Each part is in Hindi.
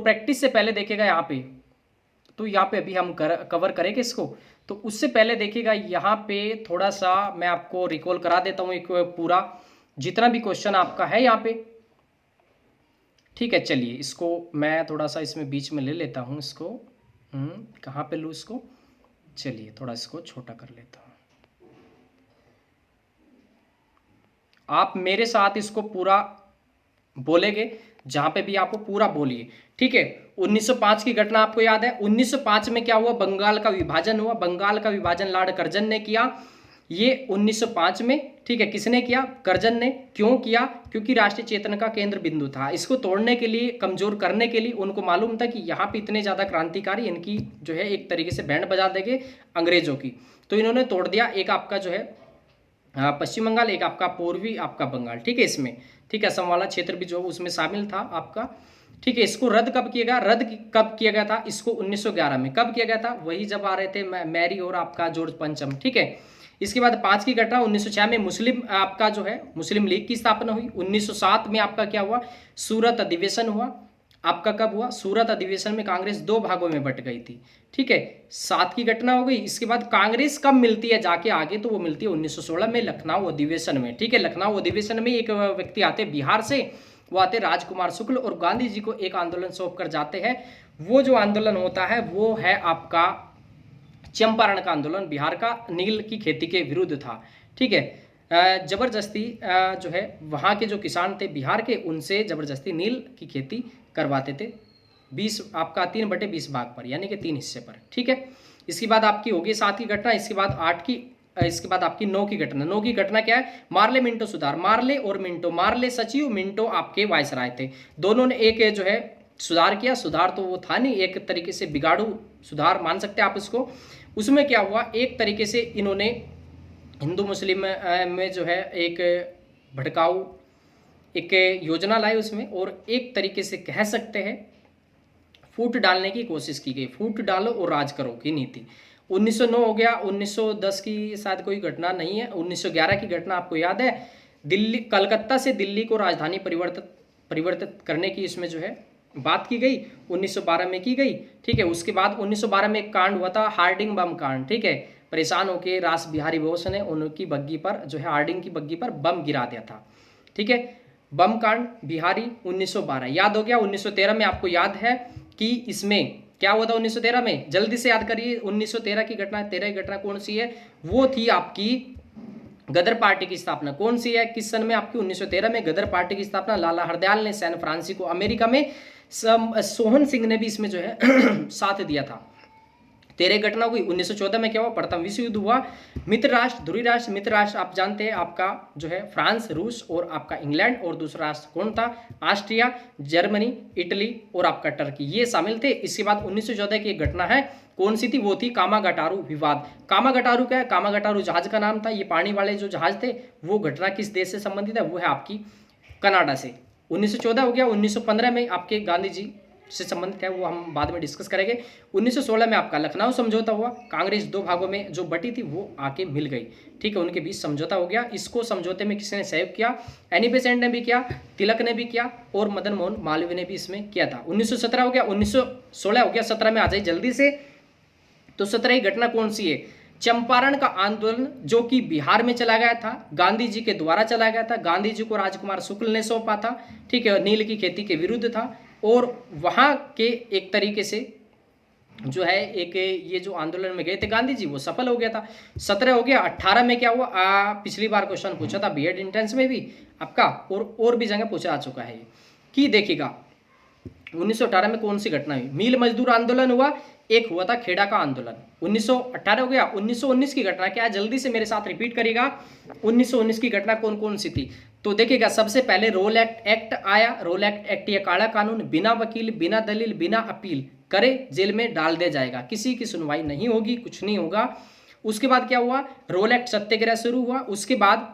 प्रैक्टिस से पहले देखिएगा यहाँ पे, तो यहाँ पे अभी हम कवर करेंगे इसको, तो उससे पहले देखिएगा यहाँ पे थोड़ा सा मैं आपको रिकॉल करा देता हूँ एक पूरा जितना भी क्वेश्चन आपका है यहाँ पे। ठीक है, चलिए इसको मैं थोड़ा सा इसमें बीच में ले लेता हूँ इसको। कहाँ पे लूँ इसको, चलिए थोड़ा इसको छोटा कर लेता हूँ। आप मेरे साथ इसको पूरा बोलेंगे, जहां पे भी आपको पूरा बोलिए। ठीक है, 1905 की घटना आपको याद है। 1905 में क्या हुआ, बंगाल का विभाजन हुआ। बंगाल का विभाजन लॉर्ड कर्जन ने किया, ये 1905 में। ठीक है, किसने किया, कर्जन ने। क्यों किया, क्योंकि राष्ट्रीय चेतना का केंद्र बिंदु था। इसको तोड़ने के लिए, कमजोर करने के लिए उनको मालूम था कि यहाँ पे इतने ज्यादा क्रांतिकारी इनकी जो है एक तरीके से बैंड बजा देंगे अंग्रेजों की, तो इन्होंने तोड़ दिया। एक आपका जो है पश्चिम बंगाल, एक आपका पूर्वी आपका बंगाल। ठीक है, इसमें ठीक है असम वाला क्षेत्र भी जो उसमें शामिल था आपका। ठीक है, इसको रद्द कब किया गया, कब किया गया था, इसको 1911 में। कब किया गया था, वही जब आ रहे थे मैरी और आपका जॉर्ज पंचम। ठीक है, इसके बाद 5 की घटना 1906 में मुस्लिम आपका जो है मुस्लिम लीग की स्थापना हुई। 1907 में आपका क्या हुआ, सूरत अधिवेशन हुआ। आपका कब हुआ, सूरत अधिवेशन में कांग्रेस 2 भागों में बट गई थी। ठीक है, 7 की घटना हो गई। इसके बाद कांग्रेस कब मिलती है जाके आगे, तो वो मिलती है 1916 में लखनऊ अधिवेशन में। ठीक है, लखनऊ अधिवेशन में एक व्यक्ति आते बिहार से, वो आते राजकुमार शुक्ल, और गांधी जी को एक आंदोलन सौंप कर जाते हैं। वो जो आंदोलन होता है वो है आपका चंपारण का आंदोलन, बिहार का नील की खेती के विरुद्ध था। ठीक है, जबरदस्ती जो है वहाँ के जो किसान थे बिहार के, उनसे जबरदस्ती नील की खेती करवाते थे 20 आपका 3/20 भाग पर, यानी कि 3 हिस्से पर। ठीक है, इसके बाद आपकी होगी 7 की घटना। इसके बाद 8 की, इसके बाद आपकी 9 की घटना। 9 की घटना क्या है, मार्ले मिंटो सुधार। मार्ले और मिंटो, मार्ले सचिव, मिंटो आपके वायसराय थे। दोनों ने एक जो है सुधार किया। सुधार तो वो था नहीं, एक तरीके से बिगाड़ू सुधार मान सकते हैं आप इसको। उसमें क्या हुआ, एक तरीके से इन्होंने हिंदू मुस्लिम में जो है एक भड़काऊ एक योजना लाई उसमें, और एक तरीके से कह सकते हैं फूट डालने की कोशिश की गई। फूट डालो और राज करो की नीति। 1909 हो गया। 1910 की शायद कोई घटना नहीं है। 1911 की घटना आपको याद है, दिल्ली, कलकत्ता से दिल्ली को राजधानी परिवर्तित करने की इसमें जो है बात की गई, 1912 में की गई। ठीक है, उसके बाद 1912 में एक कांड हुआ था, हार्डिंग बम कांड। ठीक है, परेशान होकर रास बिहारी बोस ने उनकी बग्गी पर जो है हार्डिंग की बग्गी पर बम गिरा दिया था। ठीक है, बम कांड बिहारी 1912 याद हो गया। 1913 में आपको याद है कि इसमें क्या हुआ था 1913 में, जल्दी से याद करिए। 1913 की घटना, 13 की घटना कौन सी है, वो थी आपकी गदर पार्टी की स्थापना। कौन सी है, किस सन में आपकी, 1913 में गदर पार्टी की स्थापना लाला हरदयाल ने सैन फ्रांसिस्को अमेरिका में। सोहन सिंह ने भी इसमें जो है साथ दिया था। 13 घटना हुई। 1914 में क्या हुआ, प्रथम विश्व युद्ध हुआ। मित्र राष्ट्र, ध्रुवी राष्ट्र, मित्र राष्ट्र आप जानते हैं आपका जो है फ्रांस, रूस और आपका इंग्लैंड, और दूसरा राष्ट्र कौन था, ऑस्ट्रिया, जर्मनी, इटली और आपका टर्की, ये शामिल थे। इसके बाद 1914 की एक घटना है, कौन सी थी, वो थी कामागटारू विवाद। कामागटारू क्या है, कामागटारू जहाज का नाम था। ये पानी वाले जो जहाज थे, वो घटना किस देश से संबंधित है, वो है आपकी कनाडा से। 1914 हो गया। 1915 में आपके गांधी जी से संबंधित है, वो हम बाद में डिस्कस करेंगे। 1916 में आपका लखनऊ समझौता हुआ। कांग्रेस 2 भागों में जो बटी थी वो आके मिल गई। ठीक है, उनके बीच समझौता हो गया। इसको समझौते में किसने सहयोग किया, एनी बेसेंट ने भी किया, तिलक ने भी किया, और मदन मोहन मालवीय ने भी इसमें किया था। 1917 हो गया। 1916 हो गया। 17 में आ जाए जल्दी से। तो 17 की घटना कौन सी है, चंपारण का आंदोलन, जो कि बिहार में चला गया था, गांधी जी के द्वारा चला गया था। गांधी जी को राजकुमार शुक्ल ने सौंपा था। ठीक है, नील की खेती के विरुद्ध था, और वहां के एक तरीके से जो है एक ये जो आंदोलन में गए थे गांधी जी, वो सफल हो गया था। 17 हो गया। 18 में क्या हुआ, पिछली बार क्वेश्चन पूछा था बीएड एंट्रेंस में भी आपका, और भी जगह पूछा आ चुका है कि देखिएगा 1918 में कौन सी घटना हुई, मिल मजदूर आंदोलन हुआ, एक हुआ था खेड़ा का आंदोलन। 1918 हो गया। 1919 की घटना क्या है, जल्दी से मेरे साथ रिपीट करिएगा। 1919 की घटना कौन कौन सी थी, तो देखिएगा सबसे पहले रोल एक्ट आया। रोल एक्ट ये काला कानून, बिना वकील, बिना दलील, बिना अपील करे जेल में डाल दिया जाएगा, किसी की सुनवाई नहीं होगी, कुछ नहीं होगा। उसके बाद क्या हुआ, रोल एक्ट सत्याग्रह शुरू हुआ। उसके बाद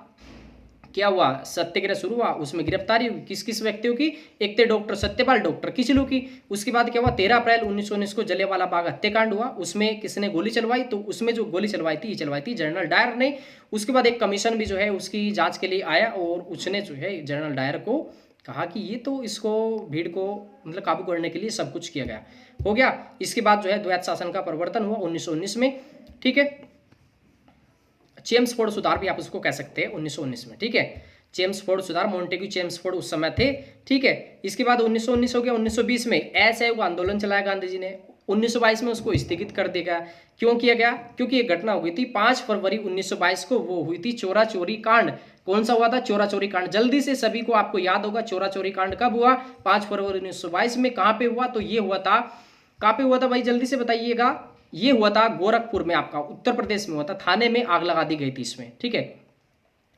क्या हुआ, सत्याग्रह शुरू हुआ, उसमें गिरफ्तारी हुई किस किस व्यक्तियों की, एक थे डॉक्टर सत्यपाल, डॉक्टर किचलू की। उसके बाद क्या हुआ, 13 अप्रैल 1919 को जलियांवाला बाग हत्याकांड हुआ। उसमें किसने गोली चलवाई, तो उसमें जो गोली चलवाई थी जनरल डायर ने। उसके बाद एक कमीशन भी जो है उसकी जांच के लिए आया, और उसने जो है जनरल डायर को कहा कि ये तो इसको भीड़ को मतलब काबू करने के लिए सब कुछ किया गया। हो गया। इसके बाद जो है द्वैत शासन का प्रवर्तन हुआ 1919 में, ठीक है। चेम्सफोर्ड सुधार भी आप उसको कह सकते हैं 1919 में, ठीक है। चेम्सफोर्ड सुधार, मोंटेग्यू चेम्सफोर्ड उस समय थे, ठीक है। इसके बाद 1919 हो गया। 1920 में असहयोग आंदोलन चलाया गांधी जी ने। 1922 में उसको स्थगित कर दिया गया। क्यों किया गया? क्योंकि एक घटना हो गई थी 5 फरवरी 1922 को, वो हुई थी चोरा चोरी कांड। कौन सा हुआ था? चोरा चोरी कांड। जल्दी से सभी को आपको याद होगा चोरा चोरी कांड कब हुआ? 5 फरवरी 1922 में। कहां पे हुआ? तो ये हुआ था, कहां पे हुआ था भाई, जल्दी से बताइएगा। ये हुआ था गोरखपुर में, आपका उत्तर प्रदेश में हुआ था। थाने में आग लगा दी गई थी इसमें, ठीक है।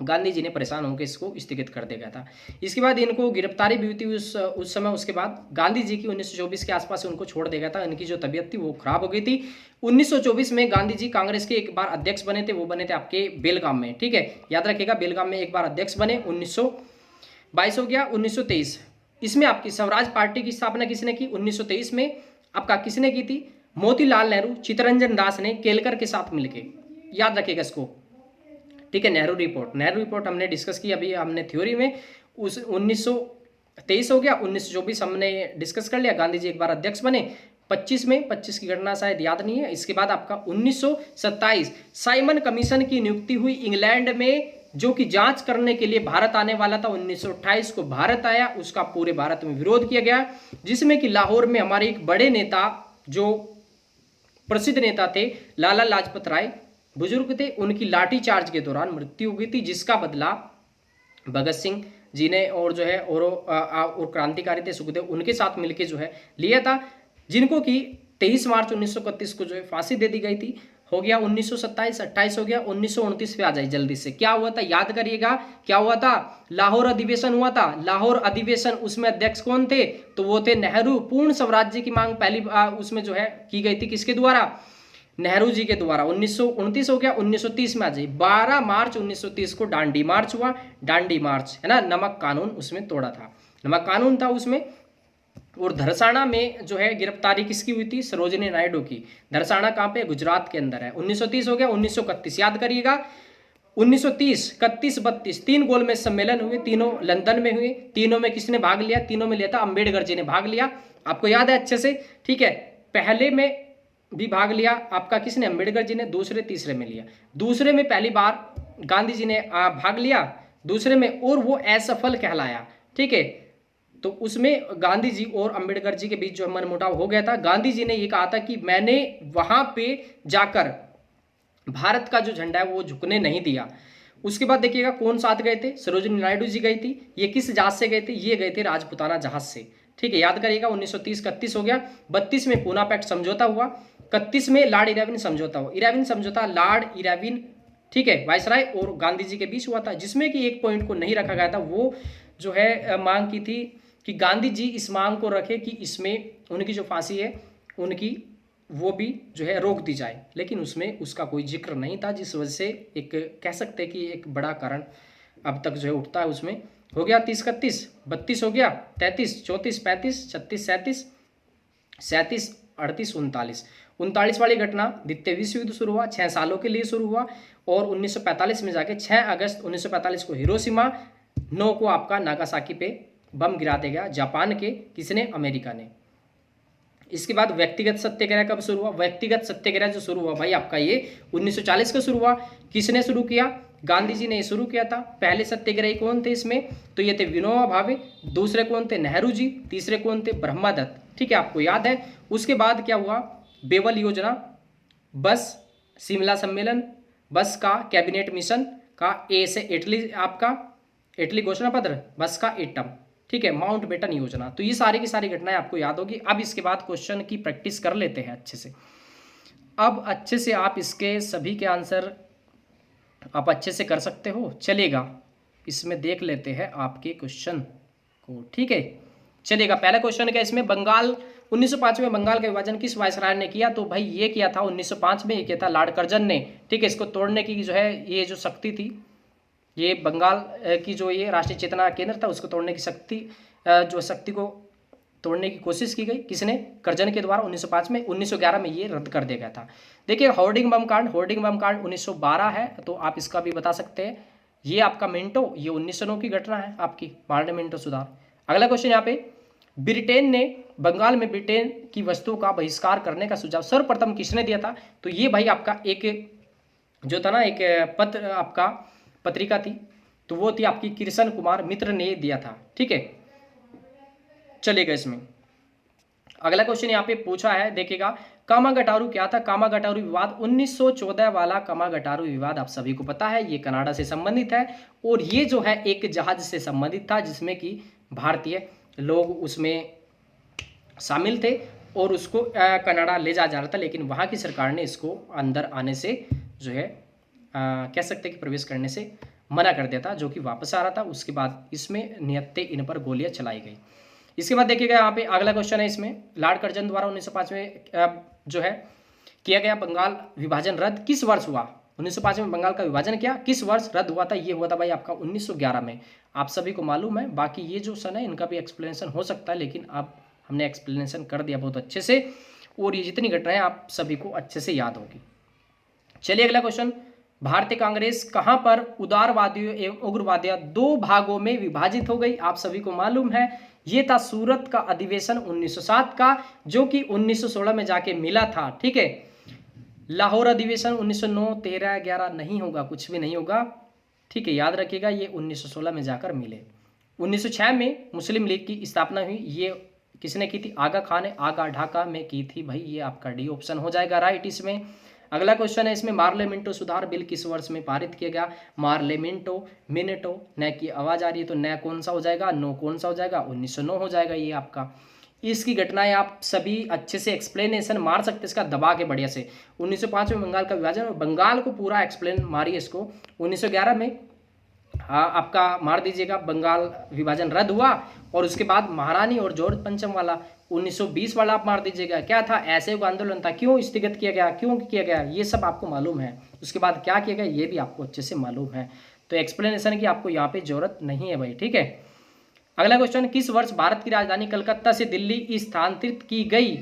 गांधी जी ने परेशान होकर इसको स्थगित कर दिया गया था। इसके बाद इनको गिरफ्तारी भी हुई थी उस समय। उसके बाद गांधी जी की 1924 के आसपास उनको छोड़ दिया गया था। इनकी जो तबीयत थी वो खराब हो गई थी। 1924 में गांधी जी कांग्रेस के एक बार अध्यक्ष बने थे। वो बने थे आपके बेलगाम में, ठीक है, याद रखिएगा। बेलगाम में एक बार अध्यक्ष बने। 1922 हो गया। 1923 इसमें आपकी स्वराज पार्टी की स्थापना किसने की? 1923 में आपका किसने की थी? मोतीलाल नेहरू, चित्तरंजन दास ने केलकर के साथ मिलकर, याद रखिएगा इसको, ठीक है। नेहरू रिपोर्ट हमने डिस्कस की अभी, हमने थ्योरी में। उस 1923 हो गया। 1924 हमने डिस्कस कर लिया। गांधी जी एक बार अध्यक्ष बने 25 में, 25 की घटना शायद याद नहीं है। इसके बाद आपका 1927 साइमन कमीशन की नियुक्ति हुई इंग्लैंड में, जो कि जांच करने के लिए भारत आने वाला था। 1928 को भारत आया, उसका पूरे भारत में विरोध किया गया, जिसमें कि लाहौर में हमारे एक बड़े नेता, जो प्रसिद्ध नेता थे, लाला लाजपत राय, बुजुर्ग थे, उनकी लाठी चार्ज के दौरान मृत्यु हो गई थी, जिसका बदला भगत सिंह जी ने और जो है और क्रांतिकारी थे सुखदेव, उनके साथ मिलकर जो है लिया था, जिनको कि 23 मार्च 1931 को जो है फांसी दे दी गई थी। हो गया 1927, 28 हो गया। 1929 पे आ जाए जल्दी से। क्या हुआ था याद करिएगा, क्या हुआ था? लाहौर अधिवेशन हुआ था। लाहौर अधिवेशन, उसमें अध्यक्ष कौन थे? तो वो थे नेहरू। पूर्ण स्वराज्य की मांग पहली उसमें जो है की गई थी, किसके द्वारा? नेहरू जी के द्वारा। 1929 हो गया। 1930 में आ जाइए। 12 मार्च 1930 को दांडी मार्च हुआ। दांडी मार्च है ना, नमक कानून उसमें तोड़ा था, नमक कानून था उसमें। और धरसाना में जो है गिरफ्तारी किसकी हुई थी? सरोजिनी नायडू की। धरसाना कहाँ पे? गुजरात के अंदर है। 1930 हो गया। 1931 याद करिएगा। 1930, 31, 32 तीन गोलमेज सम्मेलन हुए, तीनों लंदन में हुए। तीनों में किसने भाग लिया? तीनों में लिया था अम्बेडकर जी ने भाग लिया। आपको याद है अच्छे से, ठीक है। पहले में भी भाग लिया आपका किसने? अम्बेडकर जी ने। दूसरे तीसरे में लिया। दूसरे में पहली बार गांधी जी ने भाग लिया, दूसरे में, और वो असफल कहलाया, ठीक है। तो उसमें गांधी जी और अंबेडकर जी के बीच जो मनमुटाव हो गया था। गांधी जी ने ये कहा था कि मैंने वहां पे जाकर भारत का जो झंडा है वो झुकने नहीं दिया। उसके बाद देखिएगा कौन साथ गए थे? सरोजिनी नायडू जी गई थी। ये किस जहाज से गए थे? ये गए थे राजपुताना जहाज से, ठीक है, याद करिएगा। 1930, 31 हो गया। 32 में पूना पैक्ट समझौता हुआ। 31 में लॉर्ड इरविन समझौता हुआ। इरविन समझौता, लॉर्ड इरविन, ठीक है, वायसराय और गांधी जी के बीच हुआ था, जिसमें कि एक पॉइंट को नहीं रखा गया था। वो जो है मांग की थी कि गांधी जी इस मांग को रखे कि इसमें उनकी जो फांसी है उनकी वो भी जो है रोक दी जाए, लेकिन उसमें उसका कोई जिक्र नहीं था, जिस वजह से एक कह सकते हैं कि एक बड़ा कारण अब तक जो है उठता है उसमें। हो गया 30, 31, 32 हो गया, 33, 34, 35, 36, 37, 37, 38, 39। 39 वाली घटना द्वितीय विश्व युद्ध शुरू हुआ, 6 सालों के लिए शुरू हुआ, और 1945 में जाके 6 अगस्त 1945 को हिरोशिमा, 9 को आपका नागासाकी पे बम गिरा दिया गया, जापान के, किसने? अमेरिका ने। इसके बाद व्यक्तिगत सत्याग्रह कब शुरू हुआ? व्यक्तिगत सत्याग्रह जो शुरू हुआ भाई आपका ये 1940 का शुरू हुआ। किसने शुरू किया? गांधी जी ने शुरू किया था। पहले सत्याग्रही कौन थे इसमें? तो ये थे विनोबा भावे। दूसरे कौन थे? नेहरू जी। तीसरे कौन थे? ब्रह्मादत्त, ठीक है, आपको याद है। उसके बाद क्या हुआ? बेवल योजना, बस शिमला सम्मेलन, बस का कैबिनेट मिशन का, ए से इटली, आपका इटली घोषणा पत्र, बस का एटम, ठीक है, माउंट बेटन योजना। तो ये सारी की सारी घटनाएं आपको याद होगी। अब इसके बाद क्वेश्चन की प्रैक्टिस कर लेते हैं अच्छे से। अब अच्छे से आप इसके सभी के आंसर आप अच्छे से कर सकते हो, चलेगा। इसमें देख लेते हैं आपके क्वेश्चन को, ठीक है, चलेगा। पहला क्वेश्चन क्या इसमें? बंगाल 1905 में बंगाल का विभाजन किस वायसराय ने किया? तो भाई ये किया था 1905 में, ये किया था लॉर्ड कर्जन ने, ठीक है। इसको तोड़ने की जो है ये जो शक्ति थी, ये बंगाल की जो ये राष्ट्रीय चेतना केंद्र था, उसको तोड़ने की शक्ति को तोड़ने की कोशिश की गई, किसने? कर्जन के द्वारा 1905 में। 1911 में ये रद्द कर दिया गया था। देखिए होर्डिंग बम कांड, 1912 है, तो आप इसका भी बता सकते हैं। ये आपका मिंटो, ये 1909 की घटना है आपकी, मार्ने मिंटो सुधार। अगला क्वेश्चन यहाँ पे, ब्रिटेन ने बंगाल में ब्रिटेन की वस्तुओं का बहिष्कार करने का सुझाव सर्वप्रथम किसने दिया था? तो ये भाई आपका एक जो था ना, एक पत्र आपका पत्रिका थी, तो वो थी आपकी कृष्ण कुमार मित्र ने दिया था। ठीक है, चलेगा इसमें। अगला क्वेश्चन यहाँ पे पूछा है, देखिएगा, कामागटारू क्या था? कामागटारू विवाद 1914 वाला कामागटारू विवाद आप सभी को पता है, ये कनाडा से संबंधित है और ये जो है एक जहाज से संबंधित था जिसमें कि भारतीय लोग उसमें शामिल थे और उसको कनाडा ले जा रहा था, लेकिन वहाँ की सरकार ने इसको अंदर आने से जो है कह सकते हैं कि प्रवेश करने से मना कर दिया था, जो कि वापस आ रहा था। उसके बाद इसमें निहत्थे इन पर गोलियां चलाई गई। इसके बाद देखिएगा यहाँ पे अगला क्वेश्चन है, इसमें लॉर्ड कर्जन द्वारा 1905 में जो है किया गया बंगाल विभाजन रद्द किस वर्ष हुआ? 1905 में बंगाल का विभाजन क्या किस वर्ष रद्द हुआ था? ये हुआ था भाई आपका 1911 में। आप सभी को मालूम है, बाकी ये जो सन है इनका भी एक्सप्लेनेशन हो सकता है, लेकिन अब हमने एक्सप्लेनेशन कर दिया बहुत अच्छे से और ये जितनी घटनाएं आप सभी को अच्छे से याद होगी। चलिए अगला क्वेश्चन, भारतीय कांग्रेस कहां पर उदारवादियों एवं उग्रवादियों दो भागों में विभाजित हो गई? आप सभी को मालूम है, ये था सूरत का अधिवेशन 1907 का, जो कि 1916 में जाके मिला था। ठीक है, लाहौर अधिवेशन 1909, 13, 11 नहीं होगा, कुछ भी नहीं होगा। ठीक है, याद रखिएगा, ये 1916 में जाकर मिले। 1906 में मुस्लिम लीग की स्थापना हुई, ये किसने की थी? आगा खान ने आगा ढाका में की थी। भाई ये आपका डी ऑप्शन हो जाएगा राइट इसमें। अगला क्वेश्चन है, इसमें मार्लेमेंटो सुधार बिल किस वर्ष में पारित किया गया? मार्लेमेंटो मिनेटो, न की आवाज आ रही है तो न कौन सा हो जाएगा, नो कौन सा हो जाएगा? 1909 हो जाएगा ये आपका। इसकी घटनाएं आप सभी अच्छे से एक्सप्लेनेशन मार सकते हैं इसका दबा के बढ़िया से। 1905 में बंगाल का विभाजन, बंगाल को पूरा एक्सप्लेन मारिए इसको। 1911 में आपका मार दीजिएगा, बंगाल विभाजन रद्द हुआ और उसके बाद महारानी और जॉर्ज पंचम वाला 1920 वाला आप मार दीजिएगा। क्या था? असहयोग आंदोलन था, क्यों स्थगित किया गया, क्यों किया गया, ये सब आपको मालूम है। उसके बाद क्या किया गया ये भी आपको अच्छे से मालूम है, तो एक्सप्लेनेशन की आपको यहाँ पे जरूरत नहीं है भाई। ठीक है, अगला क्वेश्चन, किस वर्ष भारत की राजधानी कलकत्ता से दिल्ली स्थानांतरित की गई?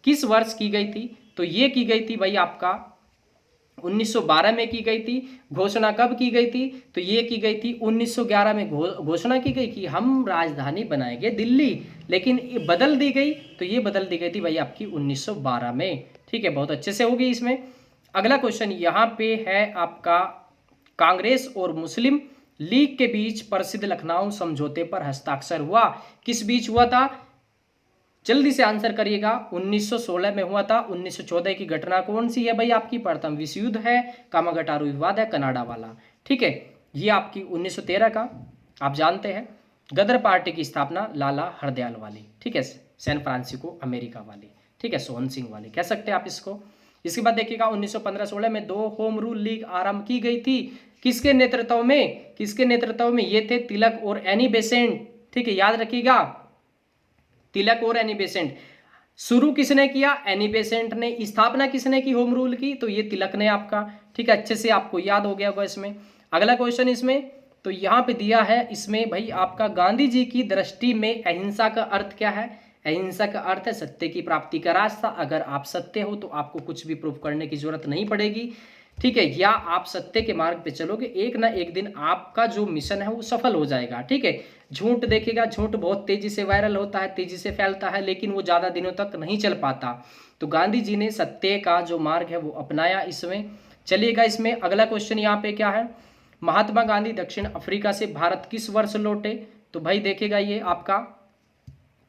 किस वर्ष की गई थी? तो ये की गई थी भाई आपका 1912 में की गई थी। घोषणा कब की गई थी? तो ये की गई थी 1911 में घोषणा की गई कि हम राजधानी बनाएंगे दिल्ली, लेकिन ये बदल दी गई, तो ये बदल दी गई थी भाई आपकी 1912 में। ठीक है, बहुत अच्छे से होगी इसमें। अगला क्वेश्चन यहाँ पे है आपका, कांग्रेस और मुस्लिम लीग के बीच प्रसिद्ध लखनऊ समझौते पर हस्ताक्षर हुआ, किस बीच हुआ था? जल्दी से आंसर करिएगा। 1916 में हुआ था। 1914 की घटना कौन सी है भाई आपकी? प्रथम विश्व युद्ध है, कामागटारू विवाद है, कनाडा वाला। ठीक है, ये आपकी 1913 का आप जानते हैं, गदर पार्टी की स्थापना लाला हरदयाल वाली। ठीक है, सैन फ्रांसिस्को अमेरिका वाली। ठीक है, सोहन सिंह वाली कह सकते हैं आप इसको। इसके बाद देखिएगा 1915-16 में 2 होम रूल लीग आरंभ की गई थी, किसके नेतृत्व में? किसके नेतृत्व में? ये थे तिलक और एनी बेसेंट। ठीक है, याद रखिएगा, तिलक और एनी बेसेंट। शुरू किसने किया? एनी बेसेंट ने। स्थापना किसने की होम रूल की? तो ये तिलक ने आपका। ठीक है, अच्छे से आपको याद हो गया होगा इसमें। अगला क्वेश्चन इसमें तो यहाँ पे दिया है, इसमें भाई आपका गांधी जी की दृष्टि में अहिंसा का अर्थ क्या है? अहिंसा का अर्थ है सत्य की प्राप्ति का रास्ता। अगर आप सत्य हो तो आपको कुछ भी प्रूफ करने की जरूरत नहीं पड़ेगी। ठीक है, या आप सत्य के मार्ग पे चलोगे, एक ना एक दिन आपका जो मिशन है वो सफल हो जाएगा। ठीक है, झूठ देखिएगा, झूठ बहुत तेजी से वायरल होता है, तेजी से फैलता है, लेकिन वो ज्यादा दिनों तक नहीं चल पाता। तो गांधी जी ने सत्य का जो मार्ग है वो अपनाया इसमें। चलिएगा इसमें अगला क्वेश्चन यहाँ पे क्या है, महात्मा गांधी दक्षिण अफ्रीका से भारत किस वर्ष लौटे? तो भाई देखिएगा ये आपका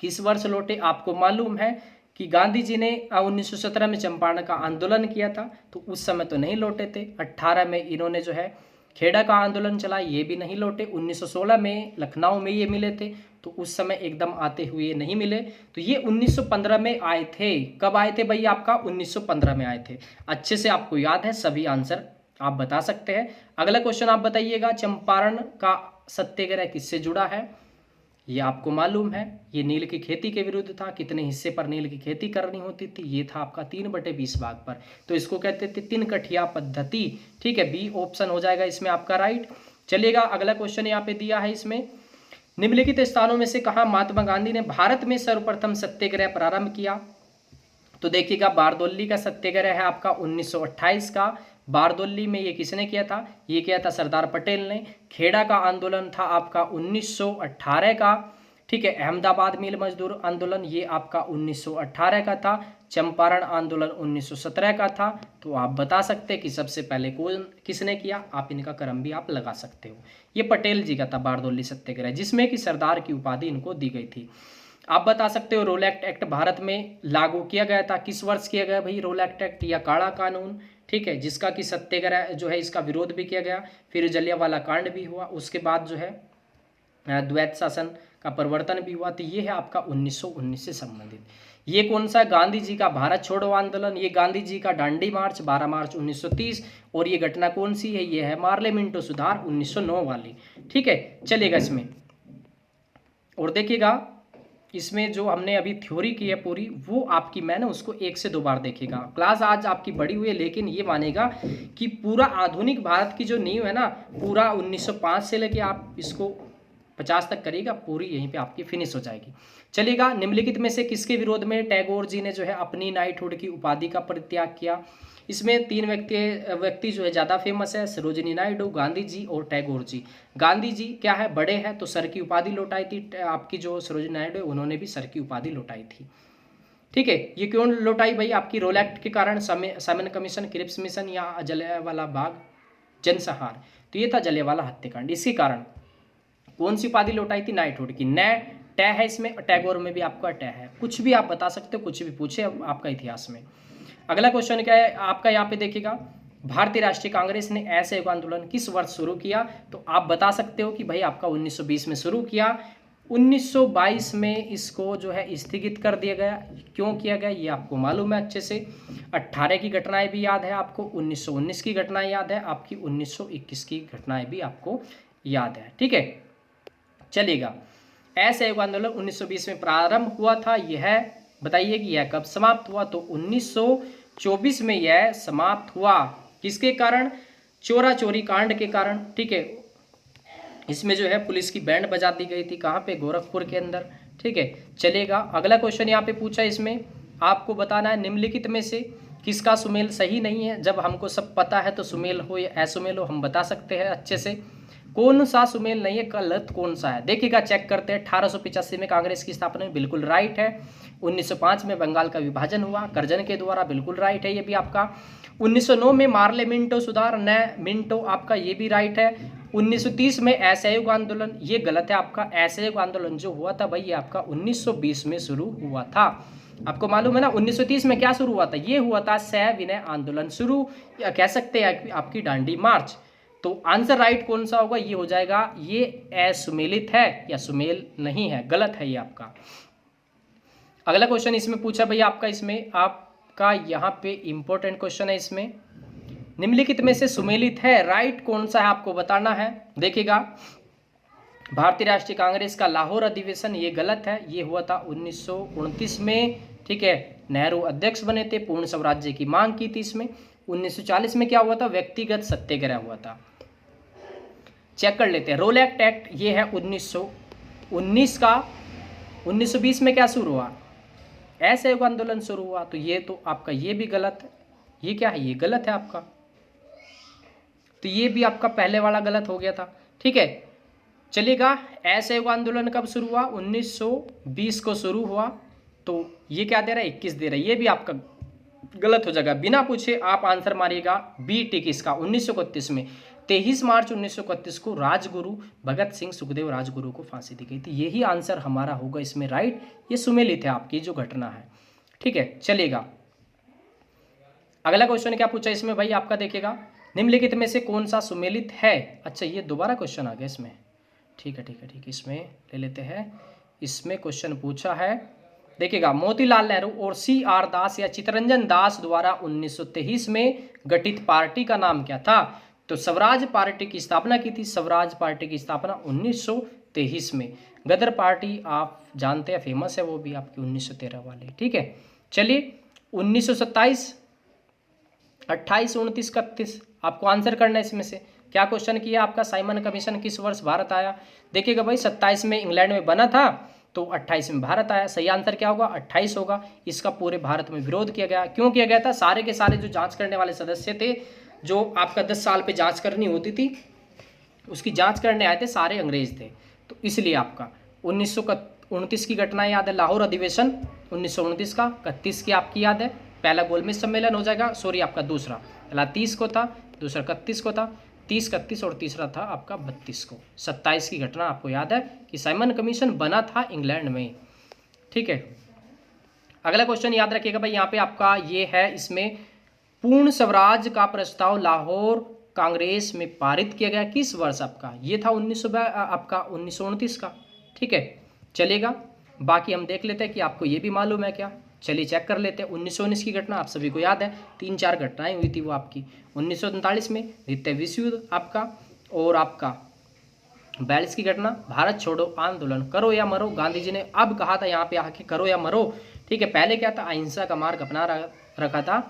किस वर्ष लौटे, आपको मालूम है कि गांधी जी ने 1917 में चंपारण का आंदोलन किया था, तो उस समय तो नहीं लौटे थे। 18 में इन्होंने जो है खेड़ा का आंदोलन चला, ये भी नहीं लौटे। 1916 में लखनऊ में ये मिले थे, तो उस समय एकदम आते हुए नहीं मिले। तो ये 1915 में आए थे। कब आए थे भाई? आपका 1915 में आए थे। अच्छे से आपको याद है, सभी आंसर आप बता सकते हैं। अगला क्वेश्चन आप बताइएगा, चंपारण का सत्याग्रह किससे जुड़ा है? ये आपको मालूम है, ये नील की खेती के विरुद्ध था। कितने हिस्से पर नील की खेती करनी होती थी? ये था आपका 3/20 भाग पर। तो इसको कहते थे 3 कठिया पद्धति। ठीक है, बी ऑप्शन हो जाएगा इसमें आपका राइट। चलिएगा अगला क्वेश्चन यहाँ पे दिया है, इसमें निम्नलिखित स्थानों में से कहाँ महात्मा गांधी ने भारत में सर्वप्रथम सत्याग्रह प्रारंभ किया? तो देखिएगा, बारदौली का सत्याग्रह है आपका 1928 का। बारदौली में ये किसने किया था? ये किया था सरदार पटेल ने। खेड़ा का आंदोलन था आपका 1918 का। ठीक है। अहमदाबाद मिल मजदूर आंदोलन ये आपका 1918 का था। चंपारण आंदोलन 1917 का था। तो आप बता सकते हैं कि सबसे पहले कौन किसने किया, आप इनका क्रम भी आप लगा सकते हो। ये पटेल जी का था बारदोली सत्याग्रह, जिसमें कि सरदार की उपाधि इनको दी गई थी। आप बता सकते हो रोलैक्ट एक्ट भारत में लागू किया गया था, किस वर्ष किया गया भाई रोलैक्ट एक्ट या काला कानून, ठीक है, जिसका कि सत्याग्रह जो है इसका विरोध भी किया गया, फिर जलियांवाला कांड भी हुआ, उसके बाद जो है द्वैत शासन का परिवर्तन भी हुआ। तो ये है आपका 1919 से संबंधित। ये कौन सा, गांधी जी का भारत छोड़ो आंदोलन, ये गांधी जी का डांडी मार्च 12 मार्च 1930, और ये घटना कौन सी है, ये है मार्ले मिंटो सुधार 1909 वाली। ठीक है, चलेगा इसमें। और देखिएगा इसमें जो हमने अभी थ्योरी की है पूरी, वो आपकी मैंने उसको 1 से 2 बार देखेगा। क्लास आज आपकी बड़ी हुई है, लेकिन ये मानेगा कि पूरा आधुनिक भारत की जो नींव है ना, पूरा 1905 से लेके आप इसको 50 तक करिएगा, पूरी यहीं पे आपकी फिनिश हो जाएगी। चलिएगा, निम्नलिखित में से किसके विरोध में टैगोर जी ने जो है अपनी नाइटहुड की उपाधि का परित्याग किया। इसमें 3 व्यक्ति जो है ज़्यादा फेमस है, सरोजिनी नायडू, गांधी जी और टैगोर जी। गांधी जी क्या है, बड़े हैं तो सर की उपाधि लौटाई थी, आपकी जो सरोजिनी नायडू उन्होंने भी सर की उपाधि लौटाई थी। ठीक है, ये क्यों लौटाई भाई, आपकी रोलैक्ट के कारण, साइमन कमीशन, क्रिप्स मिशन या जलियांवाला बाग जनसंहार। तो ये था जलियांवाला हत्याकांड, इसके कारण कौन सी उपाधि लौटाई थी, नाइटहुड की। न टै है इसमें, टैगोर में भी आपका टै है। कुछ भी आप बता सकते हो, कुछ भी पूछे आपका इतिहास में। अगला क्वेश्चन क्या है आपका, यहाँ पे देखिएगा, भारतीय राष्ट्रीय कांग्रेस ने असहयोग आंदोलन किस वर्ष शुरू किया। तो आप बता सकते हो कि भाई आपका 1920 में शुरू किया, 1922 में इसको जो है स्थगित कर दिया गया। क्यों किया गया ये आपको मालूम है अच्छे से। 18 की घटनाएं भी याद है आपको, 1919 की घटनाएं याद है आपकी, 1921 की घटनाएं भी आपको याद है। ठीक है, चलिएगा। असहयोग आंदोलन 1920 में प्रारंभ हुआ था, यह बताइए कि यह कब समाप्त हुआ। तो 1924 में यह समाप्त हुआ। किसके कारण, चोरा चोरी कांड के कारण। ठीक है, इसमें जो है पुलिस की बैंड बजा दी गई थी, कहाँ पे, गोरखपुर के अंदर। ठीक है, चलेगा। अगला क्वेश्चन यहाँ पे पूछा, इसमें आपको बताना है निम्नलिखित में से किसका सुमेल सही नहीं है। जब हमको सब पता है तो सुमेल हो या असुमेल हो हम बता सकते हैं अच्छे से। कौन सा सुमेल नहीं है, गलत कौन सा है, देखिएगा, चेक करते हैं। 1885 में कांग्रेस की स्थापना हुई, बिल्कुल राइट है। 1905 में बंगाल का विभाजन हुआ कर्जन के द्वारा, बिल्कुल राइट है ये भी आपका। 1909 में मार्ले मिंटो सुधार, न मिंटो, आपका ये भी राइट है। 1930 में असहयोग आंदोलन, ये गलत है आपका। असहयोग आंदोलन जो हुआ था भाई ये आपका 1920 में शुरू हुआ था। आपको मालूम है ना 1930 में क्या शुरू हुआ था, ये हुआ था सविनय आंदोलन शुरू, या कह सकते हैं आपकी डांडी मार्च। तो आंसर राइट कौन सा होगा, ये हो जाएगा, ये असुमेलित है या सुमेल नहीं है, गलत है ये आपका। अगला क्वेश्चन इसमें पूछा भैया आपका, इसमें आपका यहाँ पे इंपॉर्टेंट क्वेश्चन है, इसमें निम्नलिखित में से सुमेलित है, राइट कौन सा है आपको बताना है। देखिएगा, भारतीय राष्ट्रीय कांग्रेस का लाहौर अधिवेशन, ये गलत है, ये हुआ था 1929 में। ठीक है, नेहरू अध्यक्ष बने थे, पूर्ण स्वराज्य की मांग की थी इसमें। 1940 में क्या हुआ था, व्यक्तिगत सत्याग्रह हुआ था। चेक कर लेते हैं, रोलैक्ट एक्ट ये है 1919 का। 1920 में क्या शुरू हुआ, असहयोग आंदोलन शुरू हुआ। तो ये तो आपका ये भी गलत है, ये क्या है, ये गलत है आपका। तो ये भी आपका पहले वाला गलत हो गया था। ठीक है, चलिएगा, असहयोग आंदोलन कब शुरू हुआ, 1920 को शुरू हुआ। तो ये क्या दे रहा है, 21 दे रहा है, ये भी आपका गलत हो जाएगा। बिना पूछे आप आंसर मारिएगा बी टिक इसका। 1931 में 23 मार्च 1931 को राजगुरु भगत सिंह सुखदेव राजगुरु को फांसी दी गई थी। यही आंसर हमारा होगा इसमें राइट, ये सुमेलित है आपकी जो घटना है। ठीक है, चलेगा। अगला क्वेश्चन क्या पूछा इसमें भाई आपका, देखिएगा, निम्नलिखित में से कौन सा सुमेलित है। अच्छा, ये दोबारा क्वेश्चन आ गया इसमें। ठीक है, इसमें ले लेते हैं। इसमें क्वेश्चन पूछा है, देखिएगा, मोतीलाल नेहरू और CR दास या चित्तरंजन दास द्वारा 1923 में गठित पार्टी का नाम क्या था। तो स्वराज पार्टी की स्थापना की थी, स्वराज पार्टी की स्थापना 1923 में। गदर पार्टी आप जानते हैं, फेमस है वो भी आपकी 1913 वाली। ठीक है, चलिए 1927, 28, 29, 31 आपको आंसर करना है इसमें से। क्या क्वेश्चन किया आपका, साइमन कमीशन किस वर्ष भारत आया। देखिएगा भाई, 27 में इंग्लैंड में बना था, तो 28 में भारत आया। सही आंसर क्या होगा, 28 होगा। इसका पूरे भारत में विरोध किया गया। क्यों किया गया था, सारे के सारे जो जांच करने वाले सदस्य थे, जो आपका 10 साल पे जांच करनी होती थी, उसकी जांच करने आए थे, सारे अंग्रेज थे। तो इसलिए आपका 29 की घटनाएं याद है, लाहौर अधिवेशन 1929 का। 31 की आपकी याद है, पहला गोलमेज सम्मेलन हो जाएगा, सॉरी आपका दूसरा, पहला 30 को था, दूसरा 31 को था, 30, 31 और तीसरा था आपका 32 को। 27 की घटना आपको याद है कि साइमन कमीशन बना था इंग्लैंड में, ठीक है। अगला क्वेश्चन याद रखिएगा भाई, यहाँ पे आपका ये है, इसमें पूर्ण स्वराज का प्रस्ताव लाहौर कांग्रेस में पारित किया गया किस वर्ष आपका, ये था 1929 का, ठीक है। चलेगा, बाकी हम देख लेते हैं कि आपको ये भी मालूम है क्या, चलिए चेक कर लेते हैं। 1919 की घटना आप सभी को याद है, 3-4 घटनाएं हुई थी वो आपकी। 1939 में द्वितीय विश्व युद्ध आपका, और आपका 42 की घटना भारत छोड़ो आंदोलन, करो या मरो, गांधी जी ने अब कहा था यहाँ पे आके करो या मरो, ठीक है। पहले क्या था, अहिंसा का मार्ग अपना रखा था।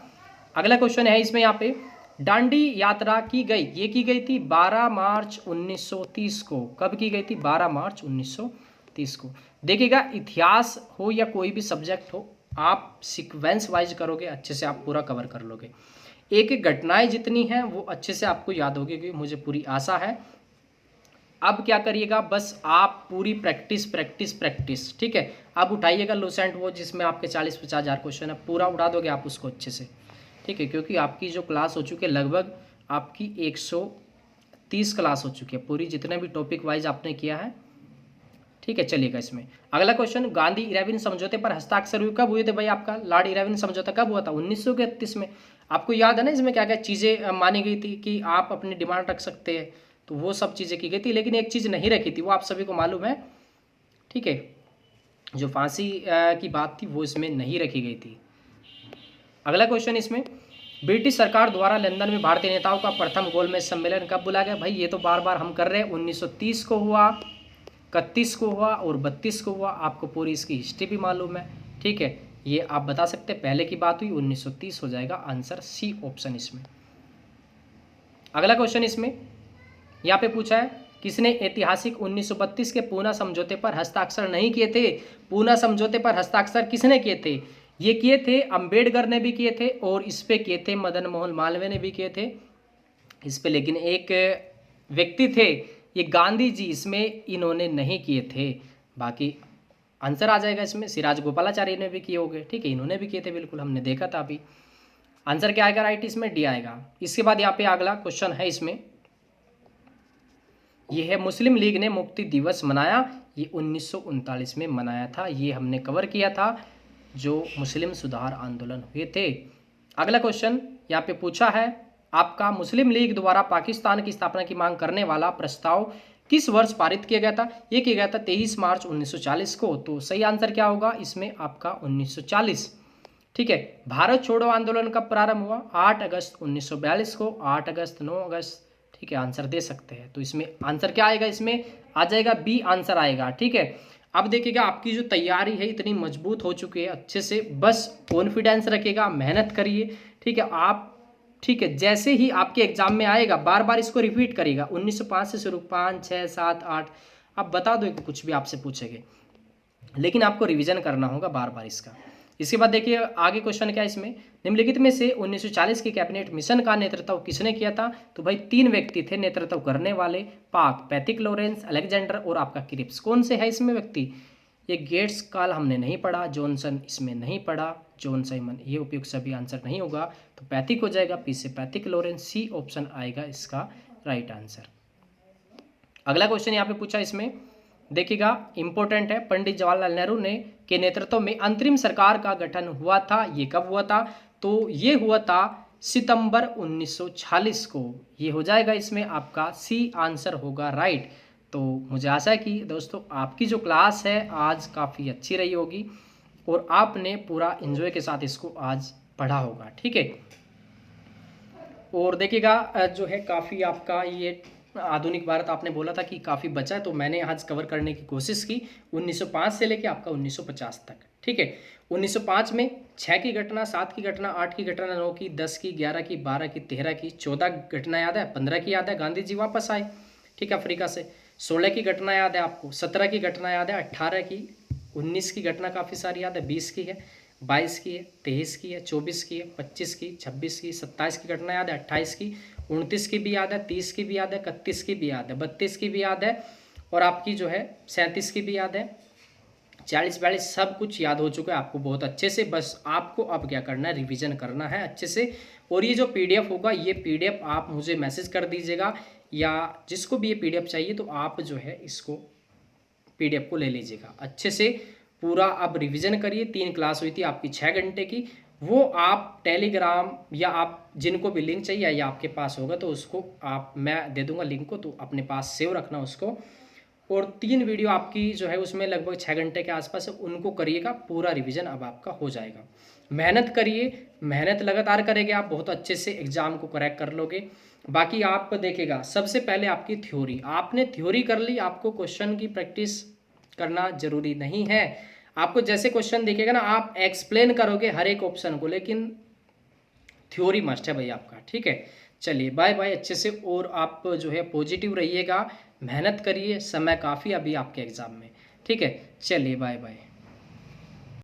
अगला क्वेश्चन है इसमें, यहाँ पे दांडी यात्रा की गई, ये की गई थी 12 मार्च 1930 को। कब की गई थी, 12 मार्च 1930 को। देखिएगा, इतिहास हो या कोई भी सब्जेक्ट हो, आप सीक्वेंस वाइज करोगे अच्छे से आप पूरा कवर कर लोगे। एक एक घटनाएं जितनी हैं वो अच्छे से आपको याद होगी, क्योंकि मुझे पूरी आशा है। अब क्या करिएगा, बस आप पूरी प्रैक्टिस प्रैक्टिस प्रैक्टिस, ठीक है। आप उठाइएगा लूसेंट वो जिसमें आपके 40-50 हज़ार क्वेश्चन है, पूरा उठा दोगे आप उसको अच्छे से, ठीक है। क्योंकि आपकी जो क्लास हो चुकी है लगभग आपकी 130 क्लास हो चुकी है पूरी, जितने भी टॉपिक वाइज आपने किया है, ठीक है। चलिएगा इसमें अगला क्वेश्चन, गांधी इरविन समझौते पर हस्ताक्षर हुए कब हुए थे भाई, आपका लॉर्ड इरविन समझौता कब हुआ था, 1931 में। आपको याद है ना इसमें क्या क्या चीज़ें मानी गई थी कि आप अपनी डिमांड रख सकते हैं, तो वो सब चीज़ें की गई थी, लेकिन एक चीज़ नहीं रखी थी, वो आप सभी को मालूम है, ठीक है। जो फांसी की बात थी वो इसमें नहीं रखी गई थी। अगला क्वेश्चन इसमें, ब्रिटिश सरकार द्वारा लंदन में भारतीय नेताओं का प्रथम गोलमेज सम्मेलन कब बुलाया गया भाई, ये तो बार बार हम कर रहे हैं। 1930 को हुआ, 31 को हुआ और 32 को हुआ। आपको पूरी इसकी हिस्ट्री भी मालूम है, ठीक है। ये आप बता सकते हैं, पहले की बात हुई 1930 हो जाएगा आंसर, सी ऑप्शन इसमें। अगला क्वेश्चन इसमें यहाँ पे पूछा है, किसने ऐतिहासिक 1932 के पूना समझौते पर हस्ताक्षर नहीं किए थे। पूना समझौते पर हस्ताक्षर किसने किए थे, ये किए थे अंबेडकर ने भी किए थे, और इस पे किए थे मदन मोहन मालवीय ने भी किए थे इस पे, लेकिन एक व्यक्ति थे ये गांधी जी, इसमें इन्होंने नहीं किए थे। बाकी आंसर आ जाएगा इसमें, सिराज गोपालाचारी ने भी किए होंगे, ठीक है, इन्होंने भी किए थे, बिल्कुल हमने देखा था अभी। आंसर क्या आएगा राइट, इसमें डी आएगा। इसके बाद यहाँ पे अगला क्वेश्चन है इसमें, यह है मुस्लिम लीग ने मुक्ति दिवस मनाया, ये 1939 में मनाया था, ये हमने कवर किया था, जो मुस्लिम सुधार आंदोलन हुए थे। अगला क्वेश्चन यहाँ पे पूछा है आपका, मुस्लिम लीग द्वारा पाकिस्तान की स्थापना की मांग करने वाला प्रस्ताव किस वर्ष पारित किया गया था, ये किया गया था 23 मार्च 1940 को। तो सही आंसर क्या होगा इसमें आपका 1940, ठीक है। भारत छोड़ो आंदोलन कब प्रारंभ हुआ, 8 अगस्त 1942 को, 8 अगस्त, 9 अगस्त, ठीक है। आंसर दे सकते हैं, तो इसमें आंसर क्या आएगा, इसमें आ जाएगा बी आंसर आएगा, ठीक है। अब देखिएगा आपकी जो तैयारी है इतनी मजबूत हो चुकी है, अच्छे से बस कॉन्फिडेंस रखिएगा, मेहनत करिए, ठीक है आप, ठीक है। जैसे ही आपके एग्जाम में आएगा बार बार इसको रिपीट करिएगा, 1905 से शुरू, 5, 6, 7, 8, आप बता दो कुछ भी आपसे पूछेंगे, लेकिन आपको रिवीजन करना होगा बार बार इसका। इसके बाद देखिए आगे क्वेश्चन क्या है इसमें, निम्नलिखित में से 1940 के कैबिनेट मिशन का नेतृत्व किसने किया था। तो भाई 3 व्यक्ति थे नेतृत्व करने वाले, पाक, पैथिक लॉरेंस, अलेक्जेंडर और आपका क्रिप्स। कौन से है इसमें व्यक्ति, ये गेट्स काल हमने नहीं पढ़ा, जॉनसन इसमें नहीं पढ़ा, जॉन साइमन, ये उपयुक्त सभी आंसर नहीं होगा, तो पैथिक हो जाएगा, पी से पैथिक लॉरेंस, सी ऑप्शन आएगा इसका राइट आंसर। अगला क्वेश्चन यहाँ पे पूछा इसमें देखिएगा, इंपॉर्टेंट है, पंडित जवाहरलाल नेहरू ने के नेतृत्व में अंतरिम सरकार का गठन हुआ था, ये कब हुआ था, तो ये हुआ था सितंबर 1946 को, ये हो जाएगा इसमें आपका सी आंसर होगा राइट। तो मुझे आशा है कि दोस्तों आपकी जो क्लास है आज काफ़ी अच्छी रही होगी और आपने पूरा एंजॉय के साथ इसको आज पढ़ा होगा, ठीक है। और देखिएगा जो है काफ़ी आपका ये आधुनिक भारत आपने बोला था कि काफ़ी बचा है, तो मैंने आज कवर करने की कोशिश की 1905 से लेके आपका 1950 तक, ठीक है। 1905 में 6 की घटना, 7 की घटना, 8 की घटना, 9 की, 10 की, 11 की, 12 की, 13 की, 14 घटना याद है, 15 की याद है, गांधी जी वापस आए, ठीक है, अफ्रीका से। 16 की घटना याद है आपको, 17 की घटना याद है, 18 की, 19 की घटना काफ़ी सारी याद है, 20 की है, 22 की है, 23 की है, 24 की है, 25 की, 26 की, 27 की घटना याद है, 28 की, 29 की भी याद है, 30 की भी याद है, 31 की भी याद है, 32 की भी याद है, और आपकी जो है 37 की भी याद है, 40-42 सब कुछ याद हो चुका है आपको बहुत अच्छे से। बस आपको अब क्या करना है, रिवीजन करना है अच्छे से। और ये जो पीडीएफ होगा, ये पीडीएफ आप मुझे मैसेज कर दीजिएगा, या जिसको भी ये पीडीएफ चाहिए तो आप जो है इसको पीडीएफ को ले लीजिएगा अच्छे से। पूरा अब रिवीजन करिए। 3 क्लास हुई थी आपकी 6 घंटे की, वो आप टेलीग्राम या आप जिनको भी लिंक चाहिए या आपके पास होगा तो उसको आप, मैं दे दूंगा लिंक को, तो अपने पास सेव रखना उसको। और 3 वीडियो आपकी जो है उसमें लगभग 6 घंटे के आसपास है, उनको करिएगा। पूरा रिवीजन अब आपका हो जाएगा। मेहनत करिए, मेहनत लगातार करेंगे आप, बहुत अच्छे से एग्ज़ाम को क्रैक कर लोगे। बाकी आप देखिएगा, सबसे पहले आपकी थ्योरी, आपने थ्योरी कर ली, आपको क्वेश्चन की प्रैक्टिस करना जरूरी नहीं है। आपको जैसे क्वेश्चन दिखेगा ना, आप एक्सप्लेन करोगे हर एक ऑप्शन को, लेकिन थ्योरी मस्ट है भाई आपका। ठीक है, चलिए बाय बाय अच्छे से। और आप जो है पॉजिटिव रहिएगा, मेहनत करिए, समय काफ़ी अभी आपके एग्ज़ाम में। ठीक है, चलिए बाय बाय।